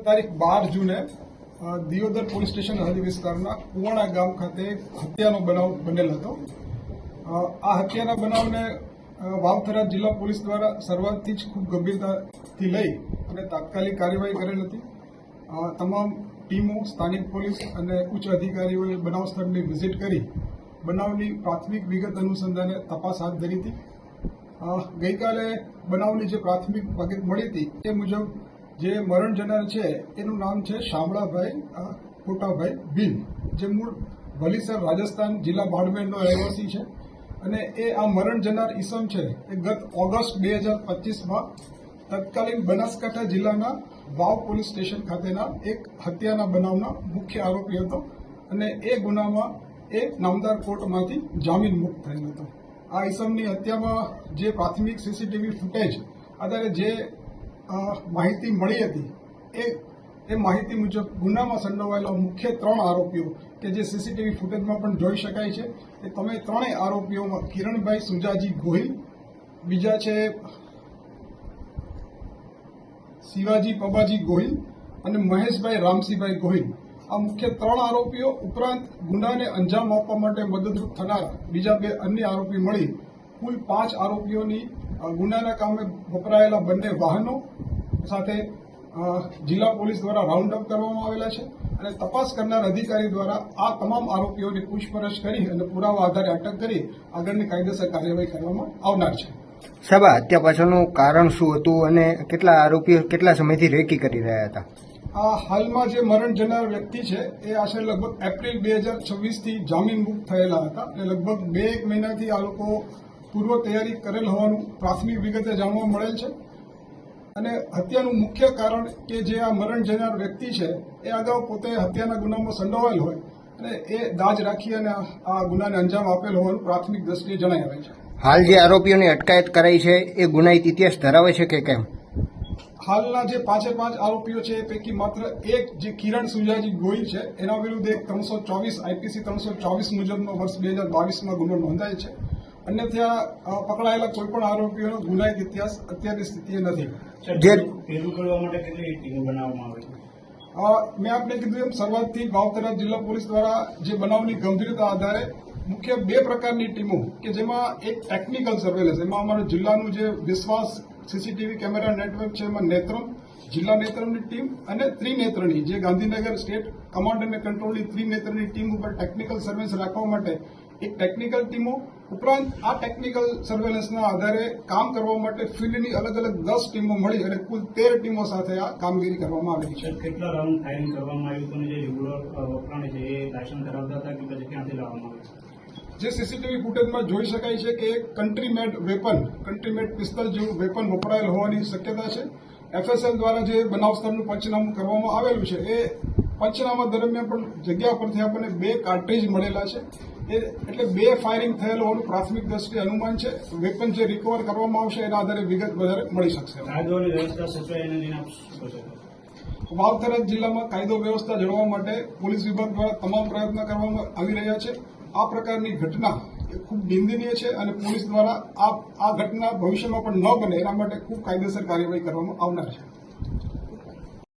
તારીખ 12 જૂને Deodar police station હદ વિસ્તારના કુવાણા ગામ ખાતે હત્યાનો બનાવ બનેલ હતો। આ હત્યાના બનાવને વાવથરા જિલ્લા પોલીસ દ્વારા શરૂઆતથી જ ખૂબ ગંભીરતાથી લઈ અને તાત્કાલિક કાર્યવાહી કરેલ હતી। તમામ ટીમો, સ્થાનિક પોલીસ અને ઉચ્ચ અધિકારીઓએ બનાવ સ્થળની વિઝિટ કરી બનાવની પ્રાથમિક વિગત અનુસંધાને તપાસ હાથ ધરી હતી। ગઈકાલે બનાવની જે પ્રાથમિક વિગત મળી હતી એ મુજબ જે મરણ જનાર છે એનું નામ છે શામળાભાઈ કોટાભાઈ ભીલ, જે મૂળ વલીસર રાજસ્થાન જિલ્લા બાડમેરનો રહેવાસી છે અને એ આ મરણ જનાર ઈસમ છે એ ગત ઓગસ્ટ 2025માં તત્કાલીન બનાસકાંઠા જિલ્લાના વાવ પોલીસ સ્ટેશન ખાતેના એક હત્યાના બનાવના મુખ્ય આરોપી હતો અને એ ગુનામાં એ નામદાર કોર્ટમાંથી જામીન મુક્ત થયેલ હતો। આ ઈસમની હત્યામાં જે પ્રાથમિક સીસીટીવી ફૂટેજ આધારે જે માહિતી મળી હતી એ માહિતી મુજબ ગુનામાં સંડોવાયેલા મુખ્ય 3 આરોપીઓ કે જે સીસીટીવી ફૂટેજમાં પણ જોઈ શકાય છે એ તમે ત્રણેય આરોપીઓમાં કિરણભાઈ સુજાજી ગોહિલ, બીજા છે શિવાજી પબાજી ગોહિલ અને મહેશભાઈ રામસિંહભાઈ ગોહિલ, આ મુખ્ય 3 આરોપીઓ ઉપરાંત ગુનાને અંજામ આપવા માટે મદદરૂપ થનારા બીજા 2 અન્ય આરોપી મળી કુલ 5 આરોપીઓની ગુનાના કામે વપરાયેલા બંને વાહનો સાથે જિલ્લા પોલીસ દ્વારા રાઉન્ડ અપ કરવામાં આવેલા છે અને તપાસ કરનાર અધિકારી દ્વારા આ તમામ આરોપીઓની પૂછપરછ કરી અને પુરાવા આધારે અટક કરી આગળની કાયદેસર કાર્યવાહી કરવામાં આવનાર છે। સાહેબ, હત્યા પાછળનું કારણ શું હતું અને કેટલા આરોપીઓ કેટલા સમયથી રેકી કરી રહ્યા હતા? આ હાલમાં જે મરણ જનાર વ્યક્તિ છે એ આશરે લગભગ એપ્રિલ 2026થી જામીન મુક્ત થયેલા હતા અને લગભગ 2-1 મહિનાથી આ લોકો પૂર્વ તૈયારી કરેલ હોવાનું પ્રાથમિક વિગતે જાણવા મળેલ છે અને હત્યાનું મુખ્ય કારણ કે જે આ મરણ જનાર વ્યક્તિ છે એ અગાઉ પોતે હત્યાના ગુનામાં સંડોવાયેલ હોય અને એ દાજ રાખી અને આ ગુનાને અંજામ આપેલ હોવાનું પ્રાથમિક દ્રષ્ટિએ જણાઈ આવે છે। હાલ જે આરોપીઓની અટકાયત કરાઈ છે એ ગુનાહિત ઇતિહાસ ધરાવે છે કે કેમ? હાલના જે 5 આરોપીઓ છે એ પૈકી માત્ર એક જે કિરણ સુજાજી ગોહિલ છે એના વિરુદ્ધ એક 324 આઈપીસી 324 મુજબનો વર્ષ 2022માં ગુનો નોંધાય છે। અન્યથા પકડાયેલા કોઈપણ આરોપીઓનો ગુનાહિત ઇતિહાસ અત્યારની સ્થિતિએ નથી। મેં આપને કીધું એમ શરૂઆતથી વાવથરા જિલ્લા પોલીસ દ્વારા જે બનાવની ગંભીરતા આધારે મુખ્ય 2 પ્રકારની ટીમો કે જેમાં એક ટેકનિકલ સર્વેલન્સ, એમાં અમારું જિલ્લાનું જે વિશ્વાસ સીસીટીવી કેમેરા નેટવર્ક છે એમાં નેત્રમ, જિલ્લા નેત્રમની ટીમ અને ત્રિનેત્રની જે ગાંધીનગર સ્ટેટ કમાન્ડ અને કંટ્રોલની ત્રિનેત્રની ટીમ ઉપર ટેકનિકલ સર્વેલન્સ રાખવા માટે એક ટેકનિકલ ટીમો ઉપરાંત આ ટેકનિકલ સર્વેલન્સના આધારે કામ કરવા માટે ફિલ્ડની અલગ અલગ 10 ટીમો મળી અને કુલ 13 ટીમો સાથે આ કામગીરી કરવામાં આવી છે। કેટલા રાઉન્ડ ફાયરિંગ કરવામાં આવ્યું હતું? જે રેગ્યુલર વપરાણે છે એ લાયસન્સ ધરાવતા હતા કે પછી ક્યાંથી લાવવામાં આવ્યું? જે સીસીટીવી ફૂટેજમાં જોઈ શકાય છે કે એક કન્ટ્રી મેડ પિસ્તલ જેવું વેપન વપરાયેલ હોવાની શક્યતા છે। એફએસએલ દ્વારા જે બનાવ સ્થળનું પંચનામું કરવામાં આવેલું છે એ પંચનામા દરમિયાન પણ જગ્યા પરથી આપણને 2 કાર્ટ્રીજ મળેલા છે, એટલે 2 ફાયરિંગ થયેલ હોવાનું પ્રાથમિક દ્રષ્ટિએ અનુમાન છે। વેપન જે રિકવર કરવામાં આવશે એના આધારે વિગત વધારે મળી શકશે। વાવથરા જિલ્લામાં કાયદો વ્યવસ્થા જળવવા માટે પોલીસ વિભાગ દ્વારા તમામ પ્રયત્ન કરવામાં આવી રહ્યા છે। આ પ્રકારની ઘટના ખૂબ નિંદનીય છે અને પોલીસ દ્વારા આ ઘટના ભવિષ્યમાં પણ ન બને એના માટે ખૂબ કાયદેસર કાર્યવાહી કરવામાં આવનાર છે।